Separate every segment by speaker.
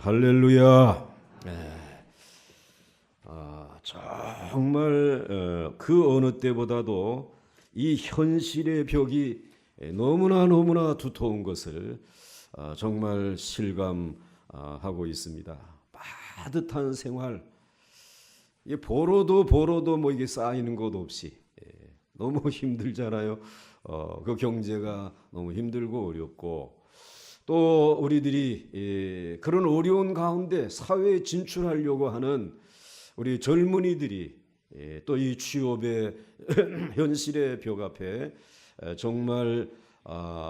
Speaker 1: 할렐루야. 정말 그 어느 때보다도 이 현실의 벽이 너무나 두터운 것을 정말 실감하고 있습니다. 빠듯한 생활, 보러도 뭐 이게 쌓이는 것 없이 너무 힘들잖아요. 그 경제가 너무 힘들고 어렵고, 또 우리들이 그런 어려운 가운데 사회에 진출하려고 하는 우리 젊은이들이 또 이 취업의 현실의 벽 앞에 정말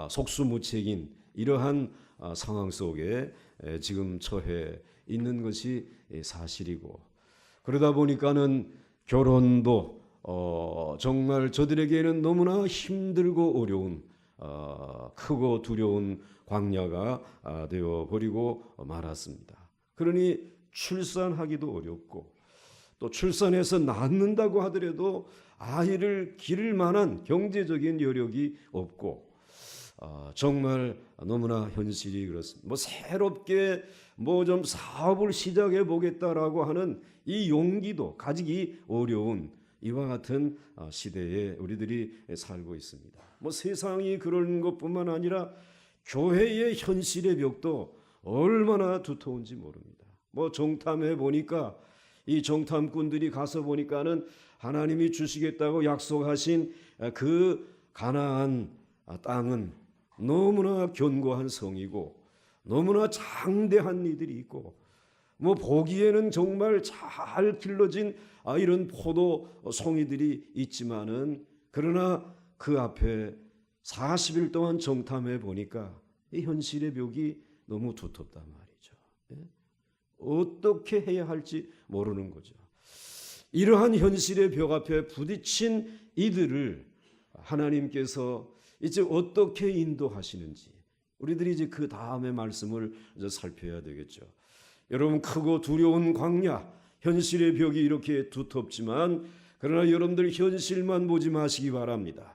Speaker 1: 속수무책인 이러한 상황 속에 지금 처해 있는 것이 사실이고, 그러다 보니까는 결혼도 정말 저들에게는 너무나 힘들고 어려운 크고 두려운 광야가 되어 버리고 말았습니다. 그러니 출산하기도 어렵고, 또 출산해서 낳는다고 하더라도 아이를 기를 만한 경제적인 여력이 없고, 정말 너무나 현실이 그렇습니다. 뭐 새롭게 뭐 좀 사업을 시작해 보겠다라고 하는 이 용기도 가지기 어려운 이와 같은 시대에 우리들이 살고 있습니다. 뭐 세상이 그런 것뿐만 아니라 교회의 현실의 벽도 얼마나 두터운지 모릅니다. 뭐 정탐해 보니까 이 정탐꾼들이 가서 보니까는 하나님이 주시겠다고 약속하신 그 가나안 땅은 너무나 견고한 성이고, 너무나 장대한 이들이 있고, 뭐 보기에는 정말 잘 길러진 이런 포도 송이들이 있지만은, 그러나 그 앞에 40일 동안 정탐해 보니까 이 현실의 벽이 너무 두텁단 말이죠. 어떻게 해야 할지 모르는 거죠. 이러한 현실의 벽 앞에 부딪힌 이들을 하나님께서 이제 어떻게 인도하시는지 우리들이 이제 그 다음의 말씀을 이제 살펴야 되겠죠. 여러분, 크고 두려운 광야, 현실의 벽이 이렇게 두텁지만, 그러나 여러분들 현실만 보지 마시기 바랍니다.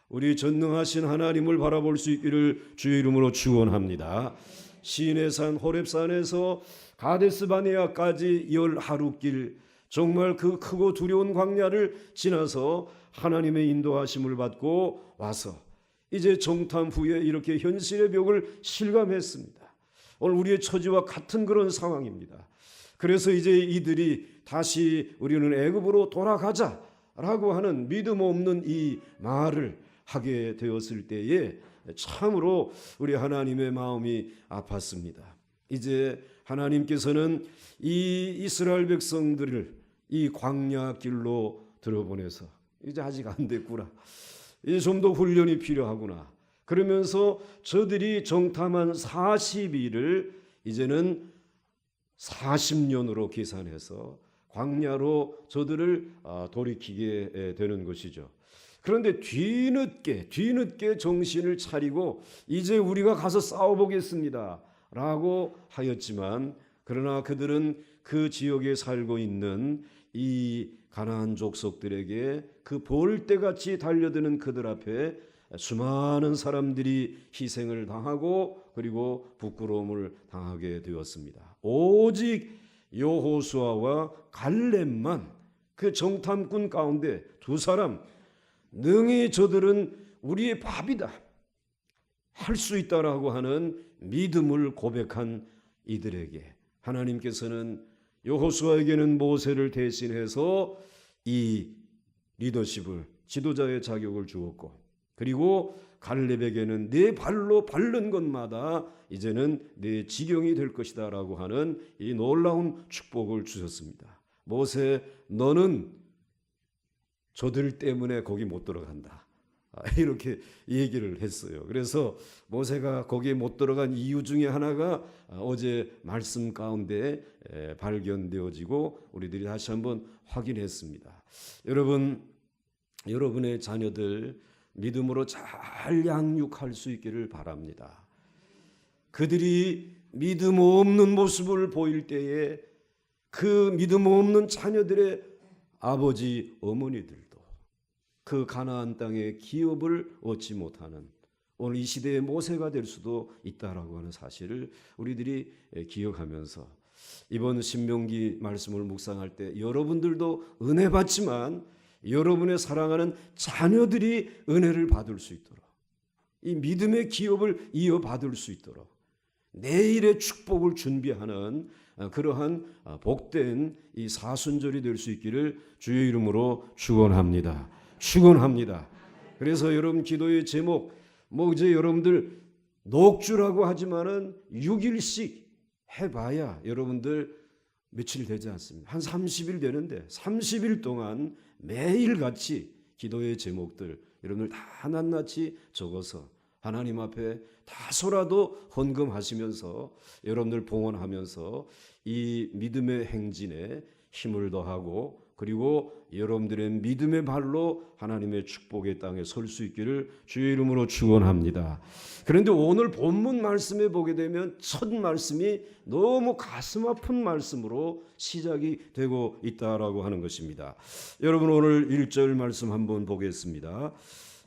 Speaker 1: 우리 전능하신 하나님을 바라볼 수 있기를 주의 이름으로 축원합니다. 시인의 산 호렙산에서 가데스 바네아까지 10하루길, 정말 그 크고 두려운 광야를 지나서 하나님의 인도하심을 받고 와서 이제 정탐 후에 이렇게 현실의 벽을 실감했습니다. 오늘 우리의 처지와 같은 그런 상황입니다. 그래서 이제 이들이 다시 우리는 애굽으로 돌아가자라고 하는 믿음 없는 이 말을 하게 되었을 때에 참으로 우리 하나님의 마음이 아팠습니다. 이제 하나님께서는 이 이스라엘 백성들을 이 광야 길로 들어보내서 이제 아직 안 됐구나, 이제 좀 더 훈련이 필요하구나, 그러면서 저들이 정탐한 40일을 이제는 40년으로 계산해서 광야로 저들을 돌이키게 되는 것이죠. 그런데 뒤늦게 정신을 차리고 이제 우리가 가서 싸워보겠습니다 라고 하였지만, 그러나 그들은 그 지역에 살고 있는 이 가나안 족속들에게 그 볼대같이 달려드는 그들 앞에 수많은 사람들이 희생을 당하고 그리고 부끄러움을 당하게 되었습니다. 오직 여호수아와 갈렙만, 그 정탐꾼 가운데 두 사람, 능히 저들은 우리의 밥이다, 할 수 있다라고 하는 믿음을 고백한 이들에게 하나님께서는 여호수아에게는 모세를 대신해서 이 리더십을, 지도자의 자격을 주었고, 그리고 갈렙에게는 내 발로 밟는 것마다 이제는 내 지경이 될 것이다 라고 하는 이 놀라운 축복을 주셨습니다. 모세, 너는 저들 때문에 거기 못 들어간다, 이렇게 얘기를 했어요. 그래서 모세가 거기에 못 들어간 이유 중에 하나가 어제 말씀 가운데 발견되어지고 우리들이 다시 한번 확인했습니다. 여러분, 여러분의 자녀들 믿음으로 잘 양육할 수 있기를 바랍니다. 그들이 믿음 없는 모습을 보일 때에 그 믿음 없는 자녀들의 아버지 어머니들도 그 가나안 땅의 기업을 얻지 못하는, 오늘 이 시대의 모세가 될 수도 있다라고 하는 사실을 우리들이 기억하면서 이번 신명기 말씀을 묵상할 때 여러분들도 은혜 받지만 여러분의 사랑하는 자녀들이 은혜를 받을 수 있도록 이 믿음의 기업을 이어받을 수 있도록 내일의 축복을 준비하는 그러한 복된 이 사순절이 될 수 있기를 주의 이름으로 축원합니다. 축원합니다. 그래서 여러분 기도의 제목 이제 여러분들 녹주라고 하지만은 6일씩 해봐야 여러분들 며칠 되지 않습니다. 한 30일 되는데 30일 동안 매일같이 기도의 제목들 여러분들 다 낱낱이 적어서 하나님 앞에 다소라도 헌금하시면서 여러분들 봉헌하면서 이 믿음의 행진에 힘을 더하고 그리고 여러분들의 믿음의 발로 하나님의 축복의 땅에 설 수 있기를 주의 이름으로 축원합니다. 그런데 오늘 본문 말씀에 보게 되면 첫 말씀이 너무 가슴 아픈 말씀으로 시작이 되고 있다라고 하는 것입니다. 여러분 오늘 1절 말씀 한번 보겠습니다.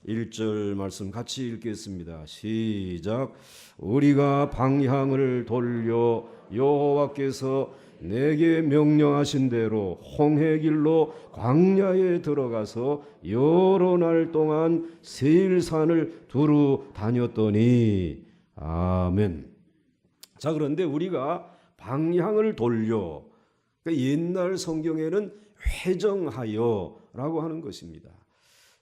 Speaker 1: 1절 말씀 같이 읽겠습니다. 시작. 우리가 방향을 돌려 여호와께서 내게 명령하신 대로 홍해길로 광야에 들어가서 여러 날 동안 세일산을 두루 다녔더니 아멘. 자, 그런데 우리가 방향을 돌려 그러니까 옛날 성경에는 회정하여라고 하는 것입니다.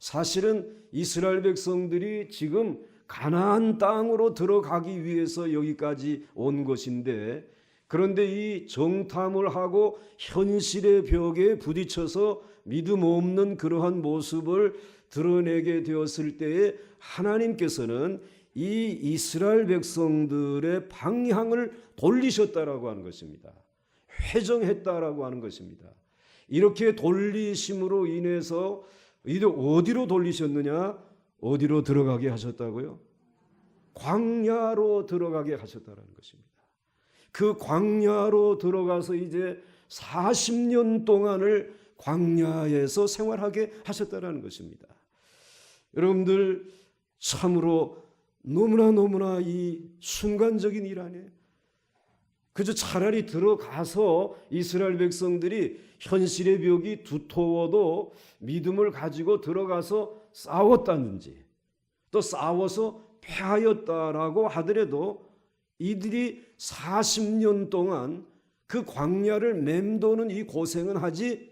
Speaker 1: 사실은 이스라엘 백성들이 지금 가나안 땅으로 들어가기 위해서 여기까지 온 것인데 그런데 이 정탐을 하고 현실의 벽에 부딪혀서 믿음 없는 그러한 모습을 드러내게 되었을 때에 하나님께서는 이 이스라엘 백성들의 방향을 돌리셨다라고 하는 것입니다. 회정했다라고 하는 것입니다. 이렇게 돌리심으로 인해서 어디로 돌리셨느냐? 어디로 들어가게 하셨다고요? 광야로 들어가게 하셨다라는 것입니다. 그 광야로 들어가서 이제 40년 동안을 광야에서 생활하게 하셨다라는 것입니다. 여러분들 참으로 너무나 이 순간적인 일 아니에요. 그저 차라리 들어가서 이스라엘 백성들이 현실의 벽이 두터워도 믿음을 가지고 들어가서 싸웠다든지 또 싸워서 패하였다라고 하더라도 이들이 40년 동안 그 광야를 맴도는 이 고생은 하지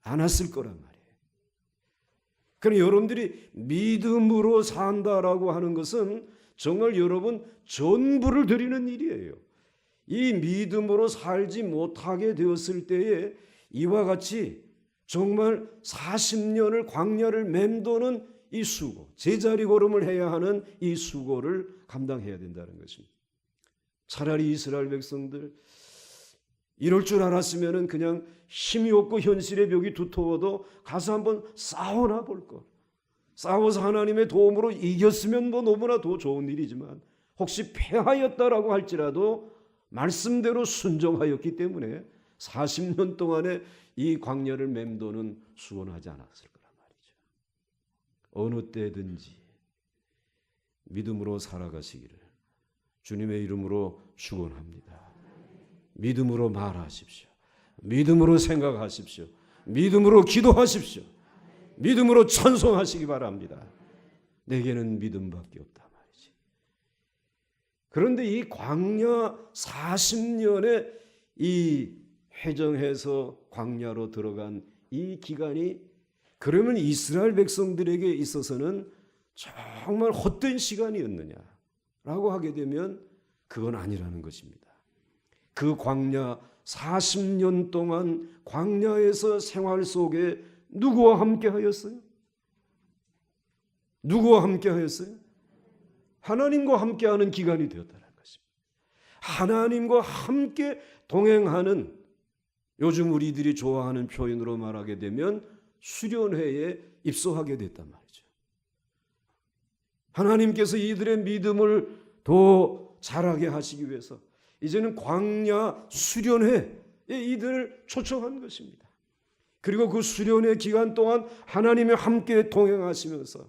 Speaker 1: 않았을 거란 말이에요. 그럼 여러분들이 믿음으로 산다라고 하는 것은 정말 여러분 전부를 드리는 일이에요. 이 믿음으로 살지 못하게 되었을 때에 이와 같이 정말 40년을 광야를 맴도는 이 수고, 제자리 걸음을 해야 하는 이 수고를 감당해야 된다는 것입니다. 차라리 이스라엘 백성들 이럴 줄 알았으면 그냥 힘이 없고 현실의 벽이 두터워도 가서 한번 싸워나 볼 것. 싸워서 하나님의 도움으로 이겼으면 너무나 더 좋은 일이지만 혹시 패하였다라고 할지라도 말씀대로 순종하였기 때문에 40년 동안에 이 광야를 맴도는 수고는 하지 않았을 거란 말이죠. 어느 때든지 믿음으로 살아가시기를 주님의 이름으로 축원합니다. 믿음으로 말하십시오. 믿음으로 생각하십시오. 믿음으로 기도하십시오. 믿음으로 찬송하시기 바랍니다. 내게는 믿음밖에 없다 말이지. 그런데 이 광야 40년의 이 회정해서 광야로 들어간 이 기간이 그러면 이스라엘 백성들에게 있어서는 정말 헛된 시간이었느냐라고 하게 되면 그건 아니라는 것입니다. 그 광야 40년 동안 광야에서 생활 속에 누구와 함께 하였어요? 누구와 함께 하였어요? 하나님과 함께하는 기간이 되었다는 것입니다. 하나님과 함께 동행하는 요즘 우리들이 좋아하는 표현으로 말하게 되면 수련회에 입소하게 됐단 말이죠. 하나님께서 이들의 믿음을 더 자라게 하시기 위해서 이제는 광야 수련회에 이들을 초청한 것입니다. 그리고 그 수련회 기간 동안 하나님의 함께 동행하시면서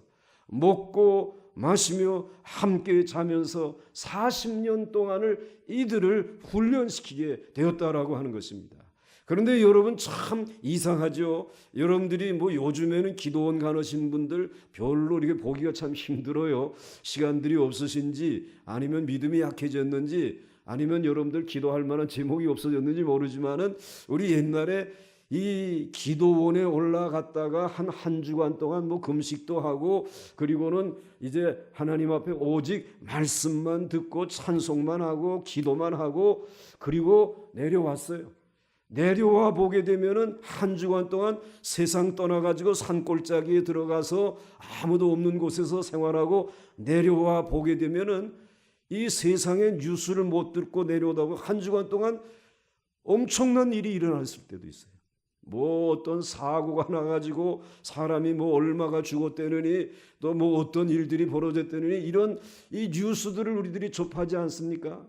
Speaker 1: 먹고 마시며 함께 자면서 40년 동안을 이들을 훈련시키게 되었다라고 하는 것입니다. 그런데 여러분 참 이상하죠. 여러분들이 뭐 요즘에는 기도원 가르신 분들 별로 이렇게 보기가 참 힘들어요. 시간들이 없으신지 아니면 믿음이 약해졌는지 아니면 여러분들 기도할 만한 제목이 없어졌는지 모르지만은 우리 옛날에 이 기도원에 올라갔다가 한 주간 동안 뭐 금식도 하고 그리고는 이제 하나님 앞에 오직 말씀만 듣고 찬송만 하고 기도만 하고 그리고 내려왔어요. 내려와 보게 되면은 한 주간 동안 세상 떠나가지고 산골짜기에 들어가서 아무도 없는 곳에서 생활하고 내려와 보게 되면은 이 세상의 뉴스를 못 듣고 내려오다가 한 주간 동안 엄청난 일이 일어났을 때도 있어요. 뭐 어떤 사고가 나가지고 사람이 뭐 얼마가 죽었다느니 또 뭐 어떤 일들이 벌어졌다느니 이런 이 뉴스들을 우리들이 접하지 않습니까?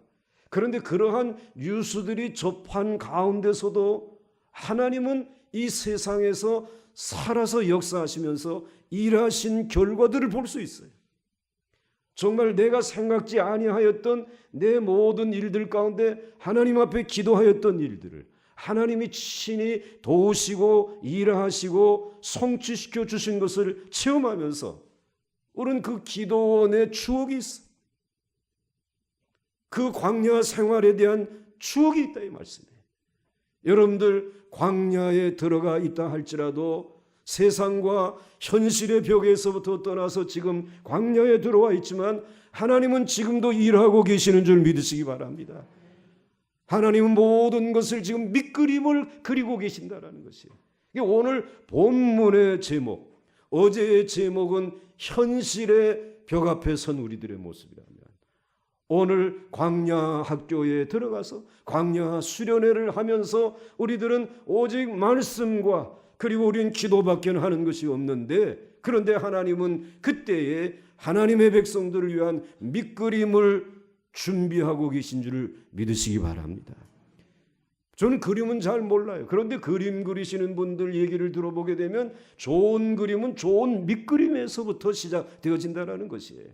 Speaker 1: 그런데 그러한 뉴스들이 접한 가운데서도 하나님은 이 세상에서 살아서 역사하시면서 일하신 결과들을 볼 수 있어요. 정말 내가 생각지 아니하였던 내 모든 일들 가운데 하나님 앞에 기도하였던 일들을 하나님이 친히 도우시고 일하시고 성취시켜 주신 것을 체험하면서 우리는 그 기도원의 추억이 있어. 그 광야 생활에 대한 추억이 있다 이 말씀이에요. 여러분들 광야에 들어가 있다 할지라도 세상과 현실의 벽에서부터 떠나서 지금 광야에 들어와 있지만 하나님은 지금도 일하고 계시는 줄 믿으시기 바랍니다. 하나님은 모든 것을 지금 밑그림을 그리고 계신다라는 것이에요. 오늘 본문의 제목, 어제의 제목은 현실의 벽 앞에 선 우리들의 모습이라면 오늘 광야 학교에 들어가서 광야 수련회를 하면서 우리들은 오직 말씀과 그리고 우리는 기도밖에 하는 것이 없는데 그런데 하나님은 그때에 하나님의 백성들을 위한 밑그림을 준비하고 계신 줄을 믿으시기 바랍니다. 저는 그림은 잘 몰라요. 그런데 그림 그리시는 분들 얘기를 들어보게 되면 좋은 그림은 좋은 밑그림에서부터 시작되어진다는 것이에요.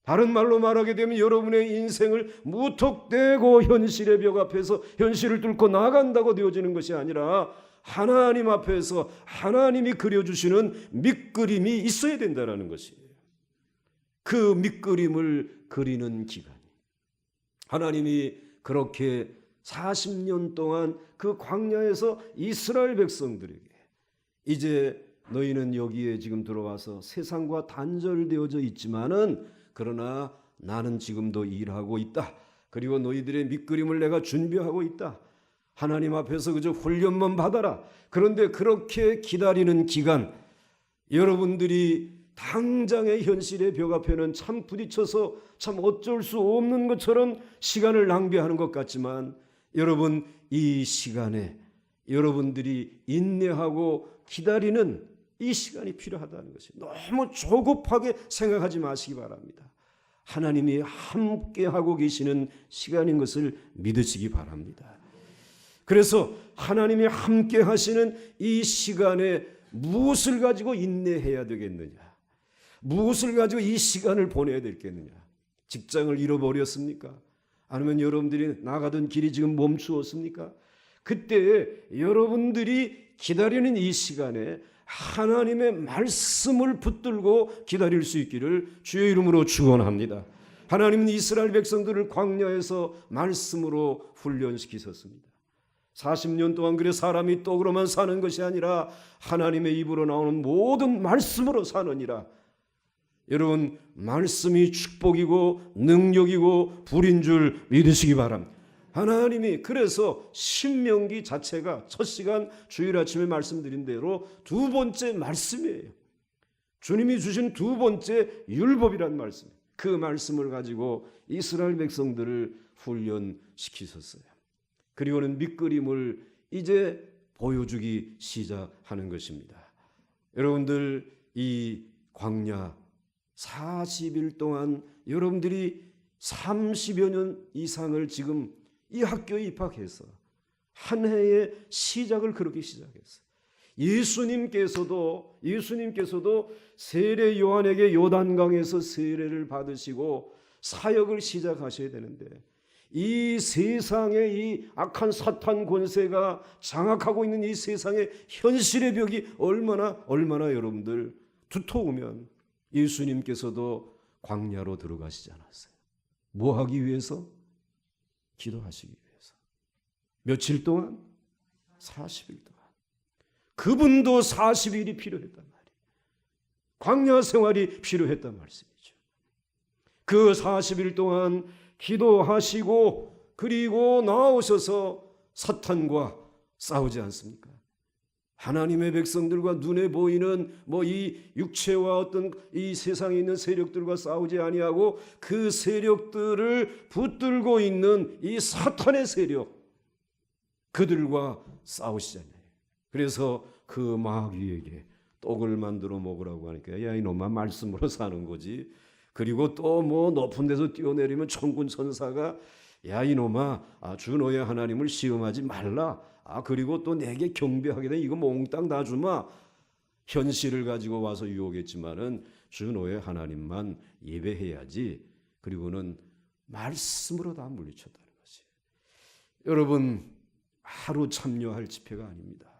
Speaker 1: 다른 말로 말하게 되면 여러분의 인생을 무턱대고 현실의 벽 앞에서 현실을 뚫고 나간다고 되어지는 것이 아니라 하나님 앞에서 하나님이 그려주시는 밑그림이 있어야 된다는 것이에요. 그 밑그림을 그리는 기간. 하나님이 그렇게 40년 동안 그 광야에서 이스라엘 백성들에게 이제 너희는 여기에 지금 들어와서 세상과 단절되어져 있지만은 그러나 나는 지금도 일하고 있다. 그리고 너희들의 밑그림을 내가 준비하고 있다. 하나님 앞에서 그저 훈련만 받아라. 그런데 그렇게 기다리는 기간 여러분들이 당장의 현실의 벽 앞에는 참 부딪혀서 참 어쩔 수 없는 것처럼 시간을 낭비하는 것 같지만 여러분 이 시간에 여러분들이 인내하고 기다리는 이 시간이 필요하다는 것이 너무 조급하게 생각하지 마시기 바랍니다. 하나님이 함께하고 계시는 시간인 것을 믿으시기 바랍니다. 그래서 하나님이 함께 하시는 이 시간에 무엇을 가지고 인내해야 되겠느냐? 무엇을 가지고 이 시간을 보내야 되겠느냐? 직장을 잃어버렸습니까? 아니면 여러분들이 나가던 길이 지금 멈추었습니까? 그때 여러분들이 기다리는 이 시간에 하나님의 말씀을 붙들고 기다릴 수 있기를 주의 이름으로 축원합니다. 하나님은 이스라엘 백성들을 광야에서 말씀으로 훈련시키셨습니다. 40년 동안 그래 사람이 떡으로만 사는 것이 아니라 하나님의 입으로 나오는 모든 말씀으로 사느니라. 여러분 말씀이 축복이고 능력이고 불인 줄 믿으시기 바랍니다. 하나님이 그래서 신명기 자체가 첫 시간 주일 아침에 말씀드린 대로 두 번째 말씀이에요. 주님이 주신 두 번째 율법이란 말씀. 그 말씀을 가지고 이스라엘 백성들을 훈련시키셨어요. 그리고는 밑그림을 이제 보여주기 시작하는 것입니다. 여러분들 이 광야 40일 동안 여러분들이 30여 년 이상을 지금 이 학교에 입학해서 한 해의 시작을 그렇게 시작했어요. 예수님께서도 세례 요한에게 요단강에서 세례를 받으시고 사역을 시작하셔야 되는데, 이 세상의 이 악한 사탄 권세가 장악하고 있는 이 세상의 현실의 벽이 얼마나 여러분들 두터우면 예수님께서도 광야로 들어가시지 않았어요. 뭐 하기 위해서? 기도하시기 위해서. 며칠 동안? 40일 동안. 그분도 40일이 필요했단 말이에요. 광야 생활이 필요했단 말씀이죠. 그 40일 동안 기도하시고 그리고 나오셔서 사탄과 싸우지 않습니까? 하나님의 백성들과 눈에 보이는 이 육체와 어떤 이 세상에 있는 세력들과 싸우지 아니하고 그 세력들을 붙들고 있는 이 사탄의 세력, 그들과 싸우시잖아요. 그래서 그 마귀에게 떡을 만들어 먹으라고 하니까 야 이놈아 말씀으로 사는 거지. 그리고 또 높은 데서 뛰어내리면 천군 천사가 야 이놈아 주 너의 하나님을 시험하지 말라. 그리고 또 내게 경배하게 된 이거 몽땅 다 주마. 현실을 가지고 와서 유혹했지만은 주 너의 하나님만 예배해야지. 그리고는 말씀으로 다 물리쳤다는 것이. 여러분 하루 참여할 집회가 아닙니다.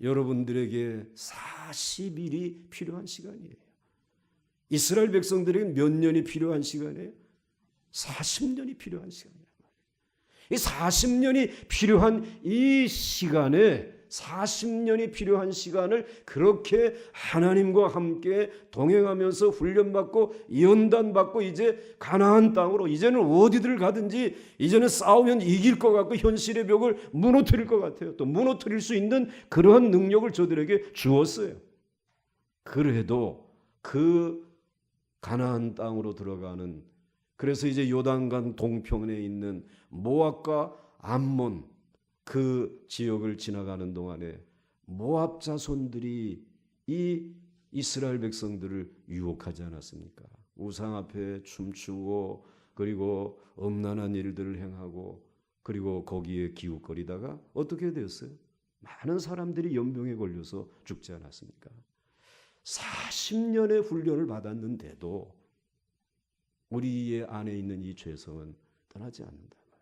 Speaker 1: 여러분들에게 40일이 필요한 시간이에요. 이스라엘 백성들에게 몇 년이 필요한 시간이에요? 40년이 필요한 시간이에요. 이 40년이 필요한 이 시간에 40년이 필요한 시간을 그렇게 하나님과 함께 동행하면서 훈련받고 연단받고 이제 가나안 땅으로 이제는 어디를 가든지 이제는 싸우면 이길 것 같고 현실의 벽을 무너뜨릴 것 같아요. 또 무너뜨릴 수 있는 그러한 능력을 저들에게 주었어요. 그래도 그 가나안 땅으로 들어가는, 그래서 이제 요단강 동편에 있는 모압과 암몬 그 지역을 지나가는 동안에 모압 자손들이 이 이스라엘 백성들을 유혹하지 않았습니까? 우상 앞에 춤추고 그리고 음란한 일들을 행하고 그리고 거기에 기웃거리다가 어떻게 되었어요? 많은 사람들이 연병에 걸려서 죽지 않았습니까? 40년의 훈련을 받았는데도 우리의 안에 있는 이 죄성은 떠나지 않는다 말이에요.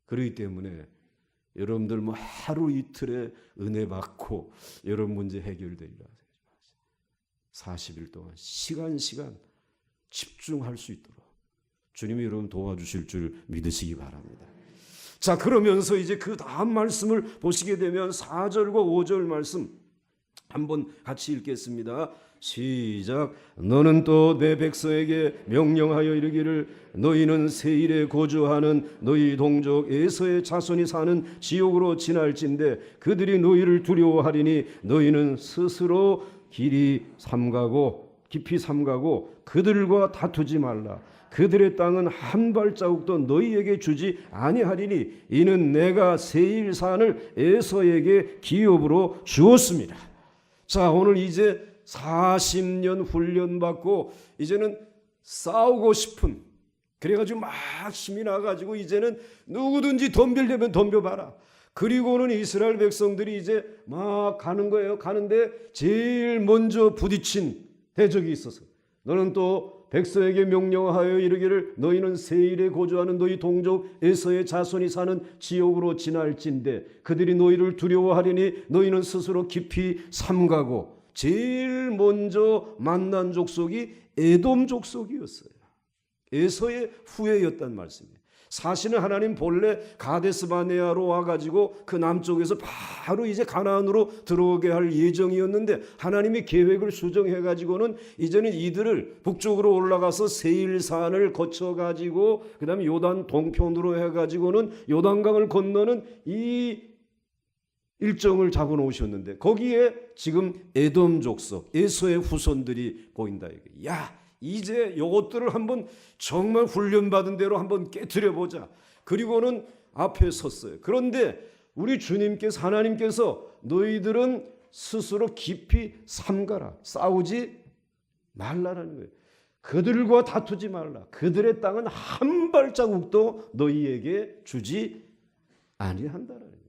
Speaker 1: 그렇기 때문에 여러분들 하루 이틀에 은혜 받고 여러분 문제 해결되리라 생각하지 마세요. 40일 동안 시간 집중할 수 있도록 주님이 여러분 도와주실 줄 믿으시기 바랍니다. 자, 그러면서 이제 그 다음 말씀을 보시게 되면 4절과 5절 말씀 한번 같이 읽겠습니다. 시작. 너는 또 내 백성에게 명령하여 이르기를 너희는 세일에 거주하는 너희 동족 에서의 자손이 사는 지옥으로 지날진대 그들이 너희를 두려워하리니 너희는 스스로 깊이 삼가고 그들과 다투지 말라. 그들의 땅은 한 발자국도 너희에게 주지 아니하리니 이는 내가 세일산을 에서에게 기업으로 주었습니다. 자, 오늘 이제 40년 훈련받고 이제는 싸우고 싶은, 그래가지고 막 힘이 나가지고 이제는 누구든지 덤벼려면 덤벼봐라. 그리고는 이스라엘 백성들이 이제 막 가는 거예요. 가는데 제일 먼저 부딪힌 대적이 있어서 너는 또 백성에게 명령하여 이르기를 너희는 세일에 거주하는 너희 동족 에서의 자손이 사는 지옥으로 지날진대 그들이 너희를 두려워하리니 너희는 스스로 깊이 삼가고. 제일 먼저 만난 족속이 에돔 족속이었어요. 에서의 후예였단 말씀이에요. 사실은 하나님 본래 가데스바네아로 와가지고 그 남쪽에서 바로 이제 가나안으로 들어오게 할 예정이었는데 하나님이 계획을 수정해가지고는 이제는 이들을 북쪽으로 올라가서 세일산을 거쳐가지고 그 다음에 요단 동편으로 해가지고는 요단강을 건너는 이 일정을 잡아놓으셨는데 거기에 지금 에돔 족속 에서의 후손들이 보인다. 야, 이제 요것들을 한번 정말 훈련받은 대로 한번 깨트려보자. 그리고는 앞에 섰어요. 그런데 우리 주님께서 하나님께서 너희들은 스스로 깊이 삼가라. 싸우지 말라라는 거예요. 그들과 다투지 말라. 그들의 땅은 한 발자국도 너희에게 주지 아니한다라는 거예요.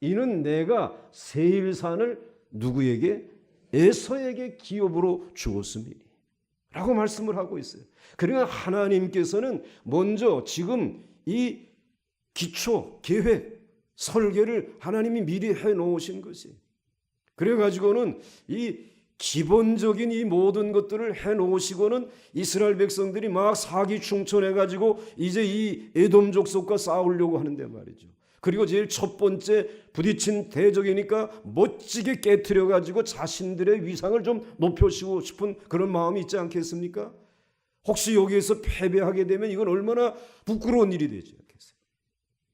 Speaker 1: 이는 내가 세일산을 누구에게? 에서에게 기업으로 주었음이니 라고 말씀을 하고 있어요. 그러니까 하나님께서는 먼저 지금 이 기초, 계획, 설계를 하나님이 미리 해놓으신 것이, 그래가지고는 이 기본적인 이 모든 것들을 해놓으시고는 이스라엘 백성들이 막 사기충천해가지고 이제 이 에돔 족속과 싸우려고 하는데 말이죠. 그리고 제일 첫 번째 부딪힌 대적이니까 멋지게 깨트려가지고 자신들의 위상을 좀 높여시고 싶은 그런 마음이 있지 않겠습니까? 혹시 여기에서 패배하게 되면 이건 얼마나 부끄러운 일이 되지 않겠어요?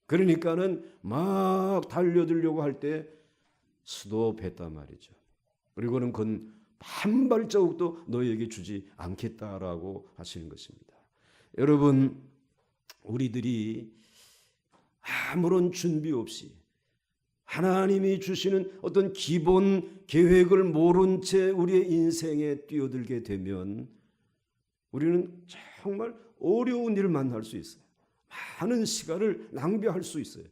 Speaker 1: 그러니까는 막 달려들려고 할 때 스톱했단 말이죠. 그리고는 그건 한 발자국도 너희에게 주지 않겠다라고 하시는 것입니다. 여러분, 우리들이 아무런 준비 없이 하나님이 주시는 어떤 기본 계획을 모른 채 우리의 인생에 뛰어들게 되면 우리는 정말 어려운 일을 만날 수 있어요. 많은 시간을 낭비할 수 있어요.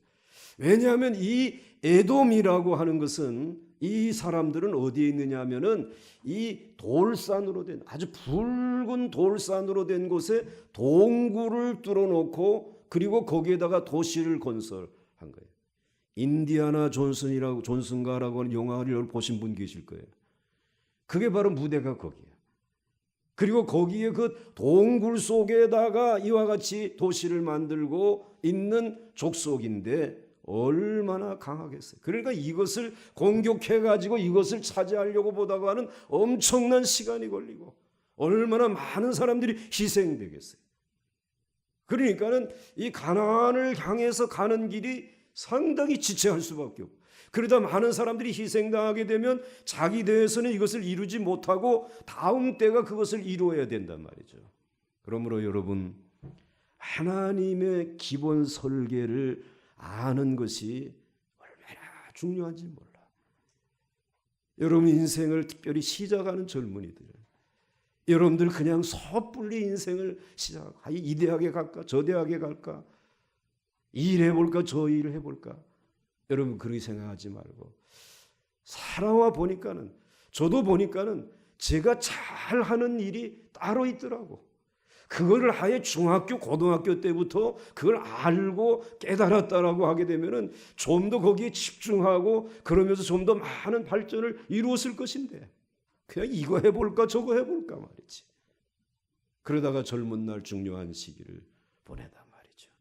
Speaker 1: 왜냐하면 이 에돔이라고 하는 것은, 이 사람들은 어디에 있느냐 하면은 이 돌산으로 된, 아주 붉은 돌산으로 된 곳에 동굴을 뚫어놓고 그리고 거기에다가 도시를 건설한 거예요. 인디아나 존슨가라고 하는 영화를 보신 분 계실 거예요. 그게 바로 무대가 거기예요. 그리고 거기에 그 동굴 속에다가 이와 같이 도시를 만들고 있는 족속인데 얼마나 강하겠어요. 그러니까 이것을 공격해가지고 이것을 차지하려고 보다가는 엄청난 시간이 걸리고 얼마나 많은 사람들이 희생되겠어요. 그러니까는 이 가나안을 향해서 가는 길이 상당히 지체할 수밖에 없고, 그러다 많은 사람들이 희생당하게 되면 자기 대에서는 이것을 이루지 못하고 다음 때가 그것을 이루어야 된단 말이죠. 그러므로 여러분, 하나님의 기본 설계를 아는 것이 얼마나 중요한지 몰라. 여러분 인생을 특별히 시작하는 젊은이들, 여러분들 그냥 섣불리 인생을 시작하고 이 대학에 갈까 저 대학에 갈까, 이 일 해볼까 저 일을 해볼까, 여러분 그렇게 생각하지 말고 살아와 보니까는, 저도 보니까는 제가 잘하는 일이 따로 있더라고. 그걸 아예 중학교 고등학교 때부터 그걸 알고 깨달았다라고 하게 되면은 좀 더 거기에 집중하고 그러면서 좀 더 많은 발전을 이루었을 것인데 그냥 이거 해볼까 저거 해볼까 말이지. 그러다가 젊은 날 중요한 시기를 보내단 말이죠.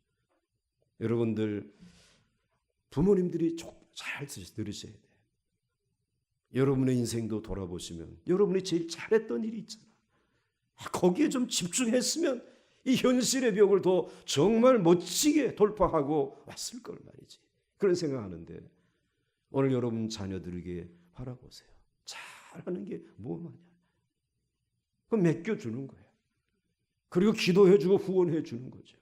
Speaker 1: 여러분들 부모님들이 잘 들으셔야 돼요. 여러분의 인생도 돌아보시면 여러분이 제일 잘했던 일이 있잖아. 거기에 좀 집중했으면 이 현실의 벽을 더 정말 멋지게 돌파하고 왔을 걸 말이지. 그런 생각하는데 오늘 여러분 자녀들에게 바라보세요. 잘하는 게 뭐냐? 그럼 맡겨주는 거예요. 그리고 기도해주고 후원해주는 거죠.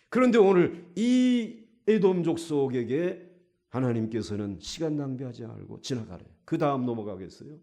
Speaker 1: 그런데 오늘 이 에돔 족속에게 하나님께서는 시간 낭비하지 말고 지나가래요. 그 다음 넘어가겠어요?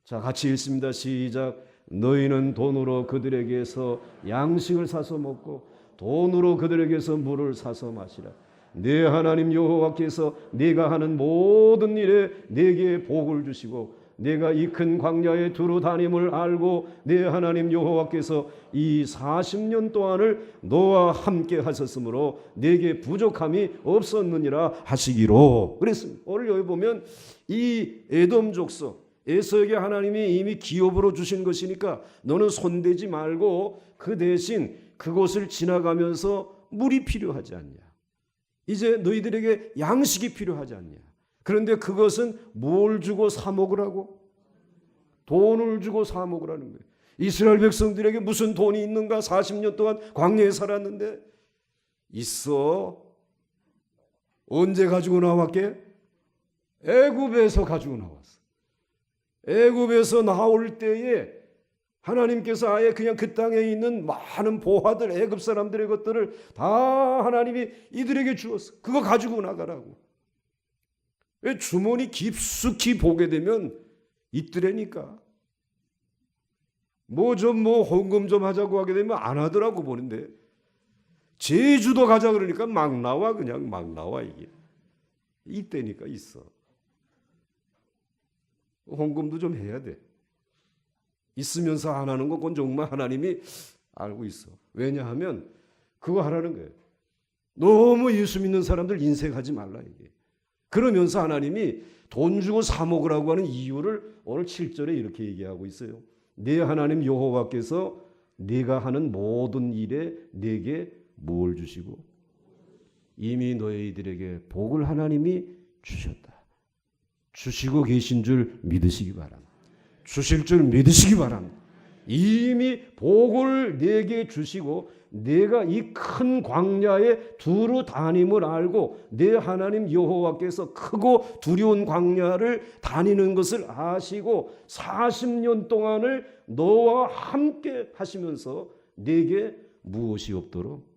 Speaker 1: 자, 같이 읽습니다. 시작. 너희는 돈으로 그들에게서 양식을 사서 먹고 돈으로 그들에게서 물을 사서 마시라. 네 하나님 여호와께서 네가 하는 모든 일에 네게 복을 주시고 네가 이 큰 광야에 두루 다님을 알고 네 하나님 여호와께서 이 40년 동안을 너와 함께 하셨으므로 네게 부족함이 없었느니라 하시기로 그랬습니다. 오늘 여기 보면 이 에돔 족속 에서에게 하나님이 이미 기업으로 주신 것이니까 너는 손대지 말고 그 대신 그곳을 지나가면서 물이 필요하지 않냐. 이제 너희들에게 양식이 필요하지 않냐. 그런데 그것은 뭘 주고 사 먹으라고? 돈을 주고 사 먹으라는 거예요. 이스라엘 백성들에게 무슨 돈이 있는가? 40년 동안 광야에 살았는데 있어. 언제 가지고 나왔게? 애굽에서 가지고 나왔어. 애굽에서 나올 때에 하나님께서 아예 그냥 그 땅에 있는 많은 보화들, 애굽 사람들의 것들을 다 하나님이 이들에게 주었어. 그거 가지고 나가라고. 왜 주머니 깊숙이 보게 되면 있더라니까. 뭐 좀 헌금 좀 하자고 하게 되면 안 하더라고 보는데 제주도 가자 그러니까 막 나와. 그냥 막 나와. 이게 이때니까 있어. 헌금도 좀 해야 돼. 있으면서 안 하는 거 그건 정말 하나님이 알고 있어. 왜냐하면 그거 하라는 거예요. 너무 예수 믿는 사람들 인색하지 말라 이게. 그러면서 하나님이 돈 주고 사 먹으라고 하는 이유를 오늘 7절에 이렇게 얘기하고 있어요. 네 하나님 여호와께서 네가 하는 모든 일에 네게 뭘 주시고 이미 너희들에게 복을 하나님이 주셨다. 주시고 계신 줄 믿으시기 바랍니다. 주실 줄 믿으시기 바랍니다. 이미 복을 내게 주시고 내가 이 큰 광야에 두루 다님을 알고 내 하나님 여호와께서 크고 두려운 광야를 다니는 것을 아시고 40년 동안을 너와 함께 하시면서 내게 무엇이 없도록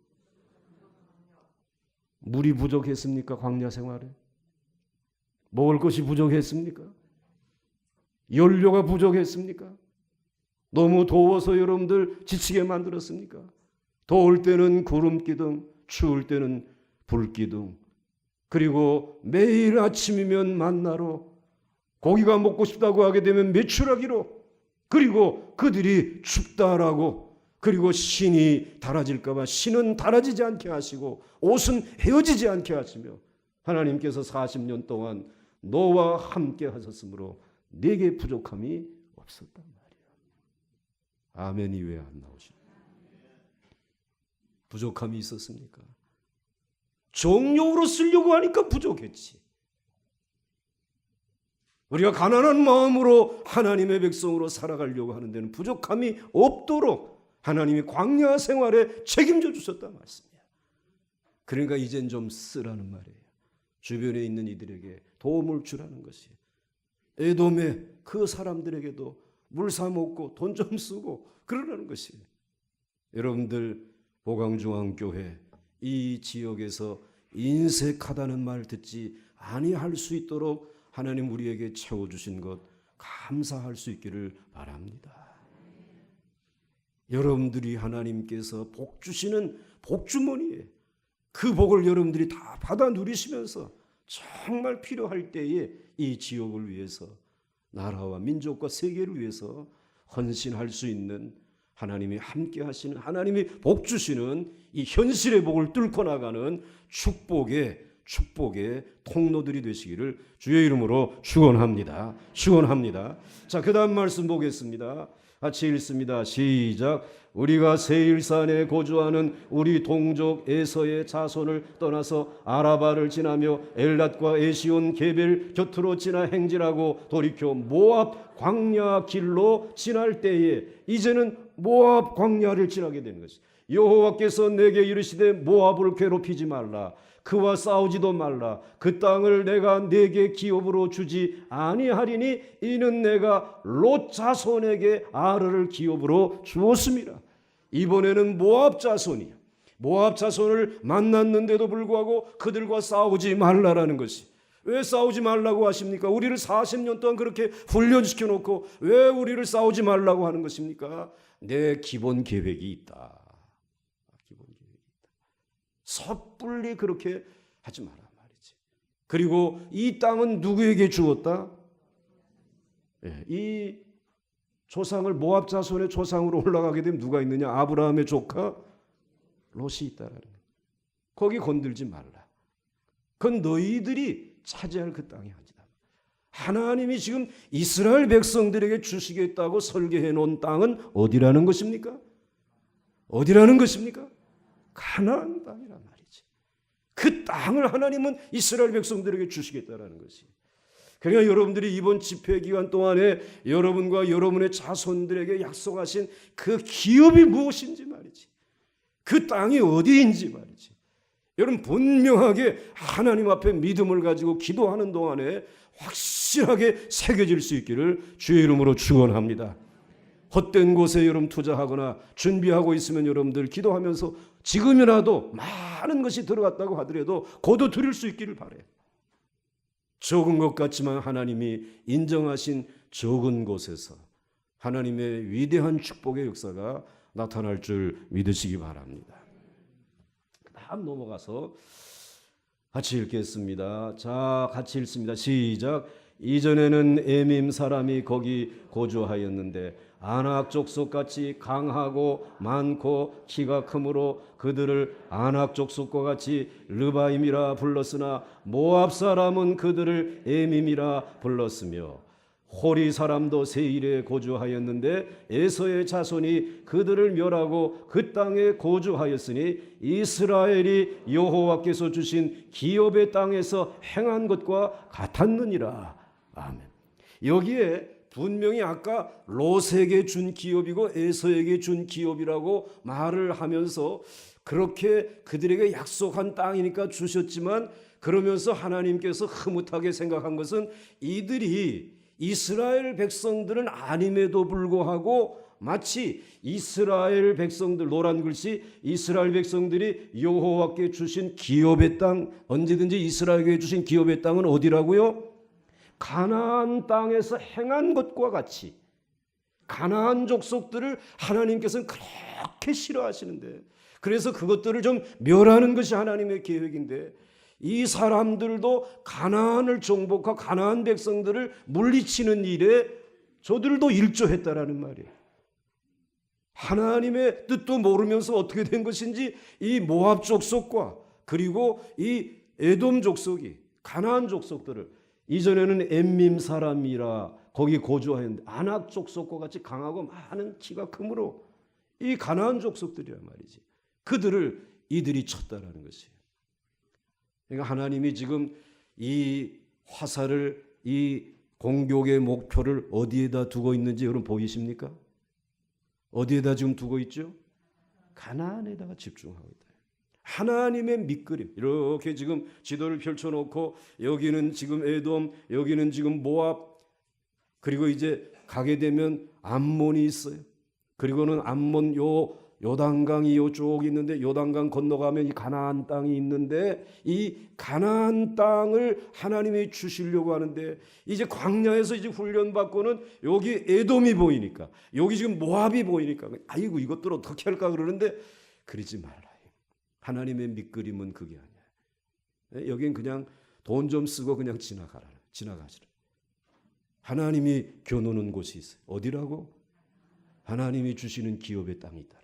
Speaker 1: 물이 부족했습니까? 광야 생활에 먹을 것이 부족했습니까? 연료가 부족했습니까? 너무 더워서 여러분들 지치게 만들었습니까? 더울 때는 구름 기둥, 추울 때는 불 기둥, 그리고 매일 아침이면 만나로, 고기가 먹고 싶다고 하게 되면 메추라기로, 그리고 그들이 춥다라고, 그리고 신이 달아질까 봐 신은 달아지지 않게 하시고 옷은 헤어지지 않게 하시며 하나님께서 40년 동안 너와 함께 하셨으므로 네게 부족함이 없었단 말이야. 아멘이 왜 안 나오십니까? 부족함이 있었습니까? 정욕으로 쓰려고 하니까 부족했지. 우리가 가난한 마음으로 하나님의 백성으로 살아가려고 하는 데는 부족함이 없도록 하나님이 광야 생활에 책임져 주셨다 말씀이야. 그러니까 이젠 좀 쓰라는 말이에요. 주변에 있는 이들에게 도움을 주라는 것이. 에돔의 그 사람들에게도 물 사 먹고 돈 좀 쓰고 그러라는 것이. 여러분들 보강중앙교회 이 지역에서 인색하다는 말 듣지 아니할 수 있도록 하나님 우리에게 채워주신 것 감사할 수 있기를 바랍니다. 여러분들이 하나님께서 복 주시는 복주머니에 그 복을 여러분들이 다 받아 누리시면서 정말 필요할 때에 이 지역을 위해서 나라와 민족과 세계를 위해서 헌신할 수 있는 하나님이 함께 하시는 하나님이 복 주시는 이 현실의 복을 뚫고 나가는 축복의 통로들이 되시기를 주의 이름으로 축원합니다. 축원합니다. 자, 그다음 말씀 보겠습니다. 같이 읽습니다. 시작. 우리가 세일산에 거주하는 우리 동족 에서의 자손을 떠나서 아라바를 지나며 엘랏과 에시온 게벨 곁으로 지나 행진하고 돌이켜 모압 광야 길로 지날 때에 이제는 모압 광야를 지나게 되는 것이. 여호와께서 내게 이르시되 모압을 괴롭히지 말라. 그와 싸우지도 말라. 그 땅을 내가 네게 기업으로 주지 아니하리니 이는 내가 롯 자손에게 아르를 기업으로 주었습니다. 이번에는 모압 자손이야. 모압 자손을 만났는데도 불구하고 그들과 싸우지 말라라는 것이. 왜 싸우지 말라고 하십니까? 우리를 40년 동안 그렇게 훈련시켜 놓고 왜 우리를 싸우지 말라고 하는 것입니까? 내 기본 계획이 있다. 섣불리 그렇게 하지 마라 말이지. 그리고 이 땅은 누구에게 주었다? 이 조상을 모압 자손의 조상으로 올라가게 되면 누가 있느냐? 아브라함의 조카 롯이 있다라는 거예요. 거기 건들지 말라. 그건 너희들이 차지할 그 땅이 아니다. 하나님이 지금 이스라엘 백성들에게 주시겠다고 설계해 놓은 땅은 어디라는 것입니까? 어디라는 것입니까? 가나안 땅이란 말이지. 그 땅을 하나님은 이스라엘 백성들에게 주시겠다라는 것이. 그러니까 여러분들이 이번 집회 기간 동안에 여러분과 여러분의 자손들에게 약속하신 그 기업이 무엇인지 말이지. 그 땅이 어디인지 말이지. 여러분 분명하게 하나님 앞에 믿음을 가지고 기도하는 동안에 확실하게 새겨질 수 있기를 주의 이름으로 축원합니다. 헛된 곳에 여러분 투자하거나 준비하고 있으면 여러분들 기도하면서 지금이라도 많은 것이 들어갔다고 하더라도 거둬 드릴 수 있기를 바라요. 적은 것 같지만 하나님이 인정하신 적은 곳에서 하나님의 위대한 축복의 역사가 나타날 줄 믿으시기 바랍니다. 다음 넘어가서 같이 읽겠습니다. 자, 같이 읽습니다. 시작. 이전에는 에밈 사람이 거기 거주하였는데 아낙 족속같이 강하고 많고 키가 크므로 그들을 아낙 족속과 같이 르바임이라 불렀으나 모압 사람은 그들을 에밈이라 불렀으며 호리 사람도 세일에 거주하였는데 에서의 자손이 그들을 멸하고 그 땅에 거주하였으니 이스라엘이 여호와께서 주신 기업의 땅에서 행한 것과 같았느니라. 아멘. 여기에 분명히 아까 롯에게 준 기업이고 에서에게 준 기업이라고 말을 하면서 그렇게 그들에게 약속한 땅이니까 주셨지만 그러면서 하나님께서 흐뭇하게 생각한 것은 이들이 이스라엘 백성들은 아님에도 불구하고 마치 이스라엘 백성들, 노란 글씨 이스라엘 백성들이 여호와께 주신 기업의 땅, 언제든지 이스라엘에게 주신 기업의 땅은 어디라고요? 가나안 땅에서 행한 것과 같이 가나안 족속들을 하나님께서는 그렇게 싫어하시는데 그래서 그것들을 좀 멸하는 것이 하나님의 계획인데 이 사람들도 가나안을 정복하고 가나안 백성들을 물리치는 일에 저들도 일조했다라는 말이에요. 하나님의 뜻도 모르면서 어떻게 된 것인지 이 모압 족속과 그리고 이 에돔 족속이 가나안 족속들을 이전에는 엠밈 사람이라 거기 거주하였는데 아낙 족속과 같이 강하고 많은 키가 크므로 이 가나안 족속들이란 말이지. 그들을 이들이 쳤다라는 것이에요. 그러니까 하나님이 지금 이 화살을 이 공격의 목표를 어디에다 두고 있는지 여러분 보이십니까? 어디에다 지금 두고 있죠? 가나안에다가 집중하고 있다. 하나님의 밑그림 이렇게 지금 지도를 펼쳐놓고 여기는 지금 에돔, 여기는 지금 모압, 그리고 이제 가게 되면 암몬이 있어요. 그리고는 암몬 요단강이 요쪽 있는데 요단강 건너가면 이 가나안 땅이 있는데 이 가나안 땅을 하나님이 주시려고 하는데 이제 광야에서 이제 훈련받고는 여기 에돔이 보이니까 여기 지금 모압이 보이니까 아이고 이것들 어떻게 할까 그러는데 그러지 말라. 하나님의 밑그림은 그게 아니야. 여긴 그냥 돈 좀 쓰고 그냥 지나가시라. 하나님이 겨누는 곳이 있어요. 어디라고? 하나님이 주시는 기업의 땅이 있다.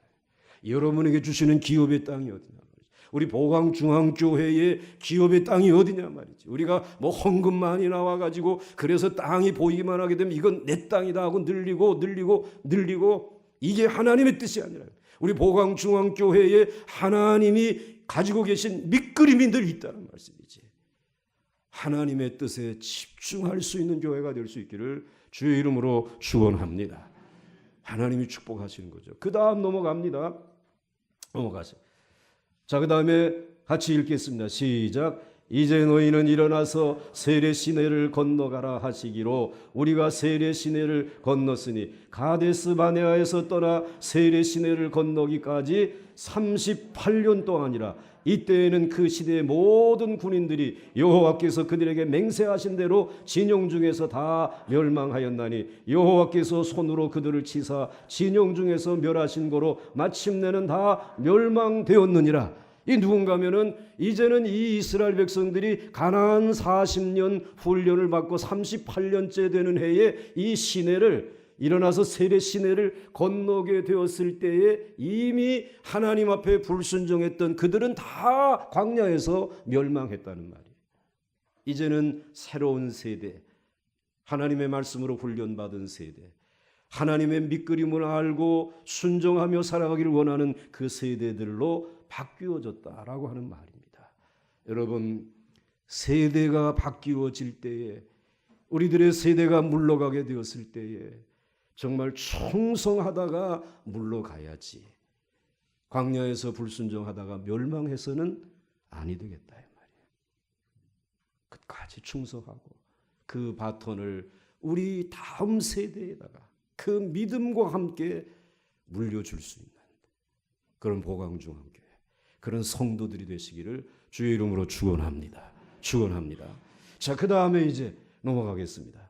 Speaker 1: 여러분에게 주시는 기업의 땅이 어디냐 말이지. 우리 보강중앙교회의 기업의 땅이 어디냐 말이지. 우리가 뭐 헌금 많이 나와가지고 그래서 땅이 보이기만 하게 되면 이건 내 땅이다 하고 늘리고 이게 하나님의 뜻이 아니라 우리 보강중앙교회에 하나님이 가지고 계신 밑그림이 늘 있다는 말씀이지. 하나님의 뜻에 집중할 수 있는 교회가 될 수 있기를 주의 이름으로 축원합니다. 하나님이 축복하시는 거죠. 그 다음 넘어가세요. 자, 그 다음에 같이 읽겠습니다. 시작. 이제 너희는 일어나서 세례 시내를 건너가라 하시기로 우리가 세례 시내를 건넜으니 가데스 바네아에서 떠나 세례 시내를 건너기까지 38년 동안이라. 이때에는 그 시대의 모든 군인들이 여호와께서 그들에게 맹세하신 대로 진영 중에서 다 멸망하였나니 여호와께서 손으로 그들을 치사 진영 중에서 멸하신 거로 마침내는 다 멸망되었느니라. 이 누군가면은 이제는 이 이스라엘 백성들이 가나안 40년 훈련을 받고 38년째 되는 해에 이 시내를 일어나서 세례 시내를 건너게 되었을 때에 이미 하나님 앞에 불순종했던 그들은 다 광야에서 멸망했다는 말이에요. 이제는 새로운 세대, 하나님의 말씀으로 훈련받은 세대, 하나님의 밑그림을 알고 순종하며 살아가기를 원하는 그 세대들로 바뀌어졌다라고 하는 말입니다. 여러분, 세대가 바뀌어질 때에 우리들의 세대가 물러가게 되었을 때에 정말 충성하다가 물러가야지 광야에서 불순종하다가 멸망해서는 아니 되겠다 이 말이에요. 끝까지 충성하고 그 바톤을 우리 다음 세대에다가 그 믿음과 함께 물려줄 수 있는 그런 보강중앙교회, 그런 성도들이 되시기를 주의 이름으로 축원합니다. 자, 그 다음에 이제 넘어가겠습니다.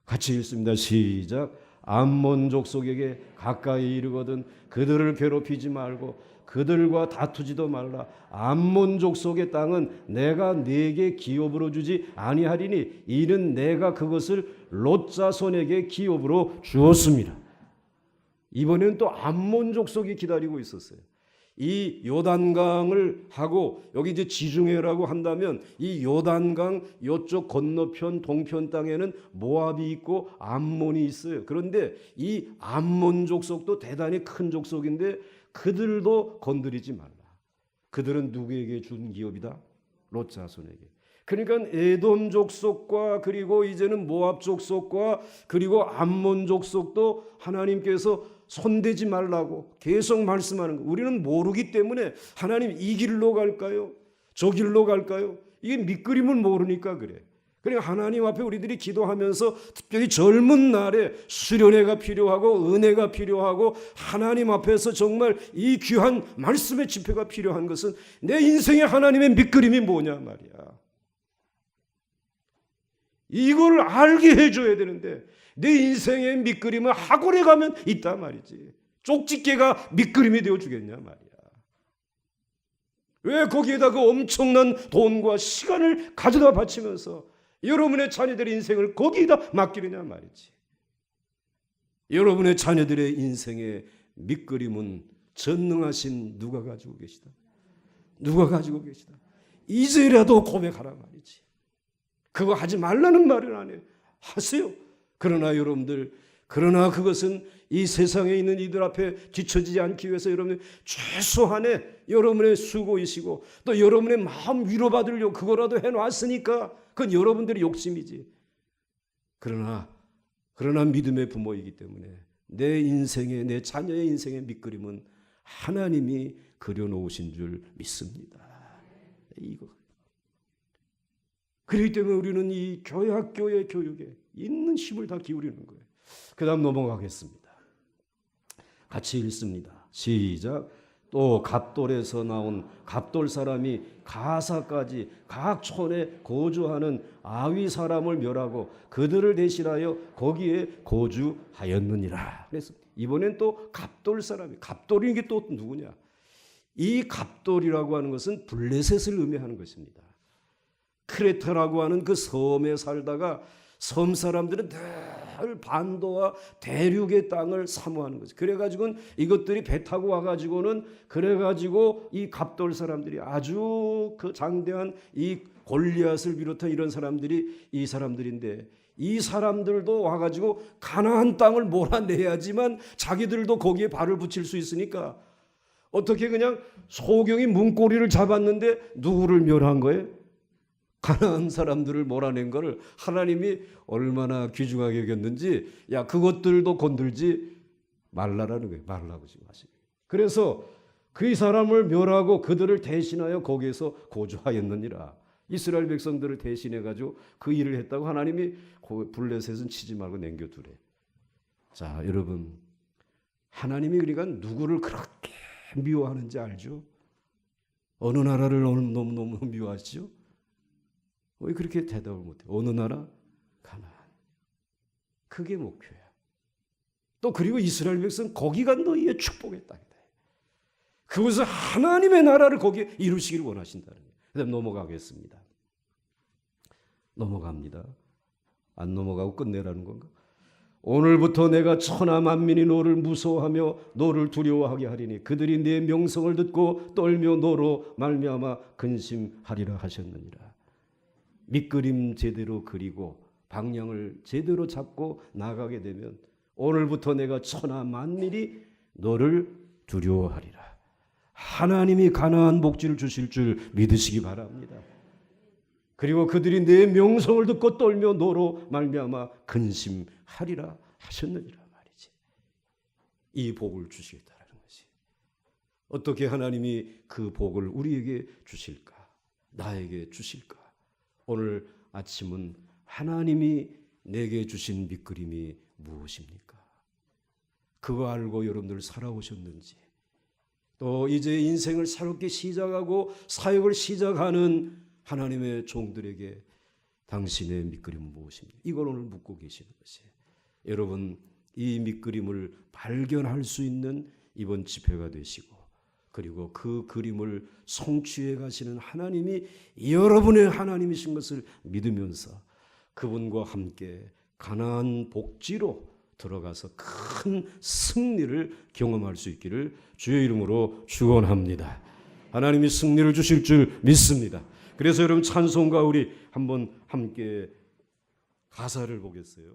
Speaker 1: 같이 읽습니다. 시작. 암몬 족속에게 가까이 이르거든 그들을 괴롭히지 말고 그들과 다투지도 말라. 암몬 족속의 땅은 내가 네게 기업으로 주지 아니하리니 이는 내가 그것을 롯 자손에게 기업으로 주었습니다. 이번에는 또 암몬 족속이 기다리고 있었어요. 이 요단강을 하고 여기 이제 지중해라고 한다면 이 요단강 이쪽 건너편 동편 땅에는 모압이 있고 암몬이 있어요. 그런데 이 암몬 족속도 대단히 큰 족속인데 그들도 건드리지 말라. 그들은 누구에게 준 기업이다? 롯 자손에게. 그러니까 에돔 족속과 그리고 이제는 모압 족속과 그리고 암몬 족속도 하나님께서 손대지 말라고 계속 말씀하는 거. 우리는 모르기 때문에 하나님 이 길로 갈까요? 저 길로 갈까요? 이게 밑그림을 모르니까 그래. 그러니까 하나님 앞에 우리들이 기도하면서 특별히 젊은 날에 수련회가 필요하고 은혜가 필요하고 하나님 앞에서 정말 이 귀한 말씀의 집회가 필요한 것은 내 인생의 하나님의 밑그림이 뭐냐 말이야. 이걸 알게 해줘야 되는데 내 인생의 밑그림은 학원에 가면 있단 말이지. 쪽집게가 밑그림이 되어주겠냐 말이야. 왜 거기에다 그 엄청난 돈과 시간을 가져다 바치면서 여러분의 자녀들의 인생을 거기에다 맡기느냐 말이지. 여러분의 자녀들의 인생의 밑그림은 전능하신 누가 가지고 계시다. 누가 가지고 계시다. 이제라도 고백하라 말이지. 그거 하지 말라는 말은 안 해. 하세요. 그러나 여러분들, 그러나 그것은 이 세상에 있는 이들 앞에 뒤처지지 않기 위해서 여러분의 최소한의 여러분의 수고이시고 또 여러분의 마음 위로받으려고 그거라도 해놨으니까 그건 여러분들의 욕심이지. 그러나 믿음의 부모이기 때문에 내 인생의, 내 자녀의 인생의 밑그림은 하나님이 그려놓으신 줄 믿습니다. 이거. 그렇기 때문에 우리는 이 교회 학교의 교육에 있는 힘을 다 기울이는 거예요. 그 다음 넘어가겠습니다. 같이 읽습니다. 시작. 또 갑돌에서 나온 갑돌 사람이 가사까지 각 촌에 거주하는 아위 사람을 멸하고 그들을 대신하여 거기에 거주하였느니라. 그래서 이번엔 또 갑돌 사람이, 갑돌이 이게 또 누구냐? 이 갑돌이라고 하는 것은 블레셋을 의미하는 것입니다. 크레타라고 하는 그 섬에 살다가 섬 사람들은 늘 반도와 대륙의 땅을 사모하는 거죠. 그래가지고는 이것들이 배 타고 와가지고는 그래가지고 이 갑돌 사람들이 아주 그 장대한 이 골리앗을 비롯한 이런 사람들이 이 사람들인데 이 사람들도 와가지고 가나안 땅을 몰아내야지만 자기들도 거기에 발을 붙일 수 있으니까 어떻게 그냥 소경이 문고리를 잡았는데 누구를 멸한 거예요? 가나안 사람들을 몰아낸 거를 하나님이 얼마나 귀중하게 여겼는지 야 그것들도 건들지 말라라는 거예요. 말라고 지금 하시는 거예요. 그래서 그 사람을 멸하고 그들을 대신하여 거기에서 거주하였느니라. 이스라엘 백성들을 대신해 가지고 그 일을 했다고 하나님이 블레셋은 치지 말고 남겨두래. 자 여러분 하나님이 그러니까 누구를 그렇게 미워하는지 알죠? 어느 나라를 너무너무 미워하시죠? 왜 그렇게 대답을 못해? 어느 나라? 가나안. 그게 목표야. 또 그리고 이스라엘 백성 거기가 너희의 축복의 땅이다. 그것은 하나님의 나라를 거기에 이루시기를 원하신다는 거예요. 그다음 넘어가겠습니다. 넘어갑니다. 안 넘어가고 끝내라는 건가? 오늘부터 내가 천하 만민이 너를 무서워하며 너를 두려워하게 하리니 그들이 네 명성을 듣고 떨며 너로 말미암아 근심하리라 하셨느니라. 밑그림 제대로 그리고 방향을 제대로 잡고 나가게 되면 오늘부터 내가 천하 만민이 너를 두려워하리라. 하나님이 가나안 복지를 주실 줄 믿으시기 바랍니다. 그리고 그들이 내 명성을 듣고 떨며 너로 말미암아 근심하리라 하셨느니라 말이지. 이 복을 주시겠다는 것이. 어떻게 하나님이 그 복을 우리에게 주실까? 나에게 주실까? 오늘 아침은 하나님이 내게 주신 밑그림이 무엇입니까? 그거 알고 여러분들 살아오셨는지 또 이제 인생을 새롭게 시작하고 사역을 시작하는 하나님의 종들에게 당신의 밑그림은 무엇입니까? 이걸 오늘 묻고 계시는 것이에요. 여러분 이 밑그림을 발견할 수 있는 이번 집회가 되시고 그리고 그 그림을 성취해 가시는 하나님이 여러분의 하나님이신 것을 믿으면서 그분과 함께 가나안 복지로 들어가서 큰 승리를 경험할 수 있기를 주의 이름으로 축원합니다. 하나님이 승리를 주실 줄 믿습니다. 그래서 여러분 찬송가 우리 한번 함께 가사를 보겠어요.